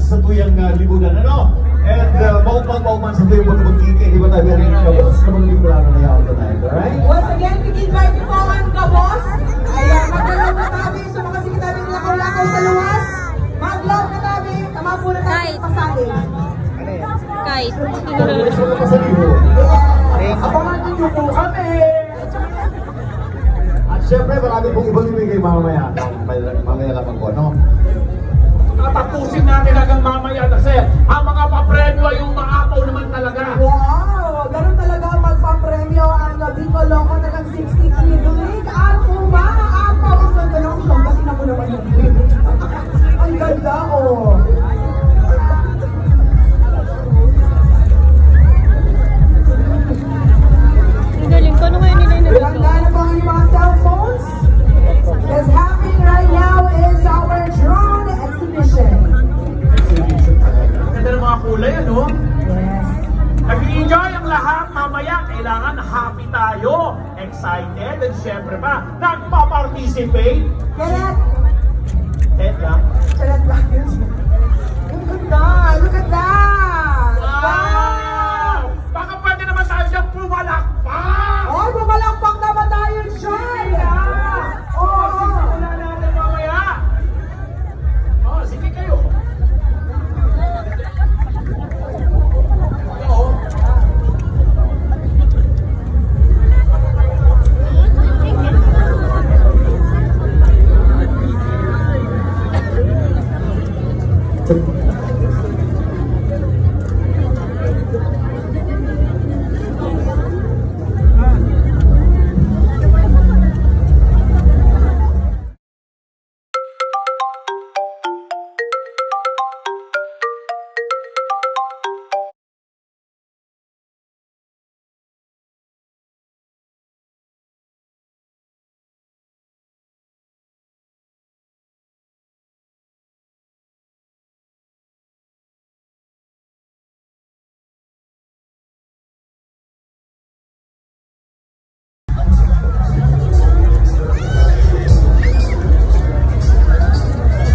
sa tuyang libunan, ano? And maupang-maupan sa tuyang pagkikay, di ba tayo rin kabos na mga libunan na yaw tonight, alright? Once again, bigay niyo po ang kabos. Ayan, magdalaw na tabi. So makasiki tabi ng lakaw-lakaw sa luwas. Mag-love na tabi. Tama po na tabi pasahin. Kite. Celebration na pa sa libo. Abangan niyo po kami! At syempre, marami pong ibang ibigay mamaya. Mamaya lamang po, no? Tatapusin natin hanggang mamaya kasi ang mga papremyo ay yung maapaw naman talaga. Wow! Ganun talaga magpapremyo ang Bicol Loco ng 60 Kidlig. At umaapaw ang ganda ng ilong. Kasi na po naman yung ang ganda, oh! Ang galing ko. Ano kaya nila yung Ganda na po ang inyong mga cellphones. What's happening right now is our drone exhibition. Ganda ng mga kulay, ano? Yes. Nag-enjoy ang lahat. Mamaya, kailangan happy tayo. Excited. And syempre pa, nagpa-participate. Correct. Teka. Charat lang yun. Ang ganda! Look at that! Wow! Baka pwede naman tayo siyang pumalakpak! Oh, bumalakpak naman tayo dyan! Oo! Wala natin mamaya. Oh, sige kayo. Oo.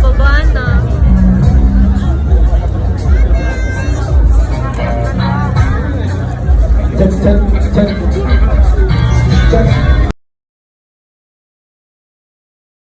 baba na. Check, check, check. Check.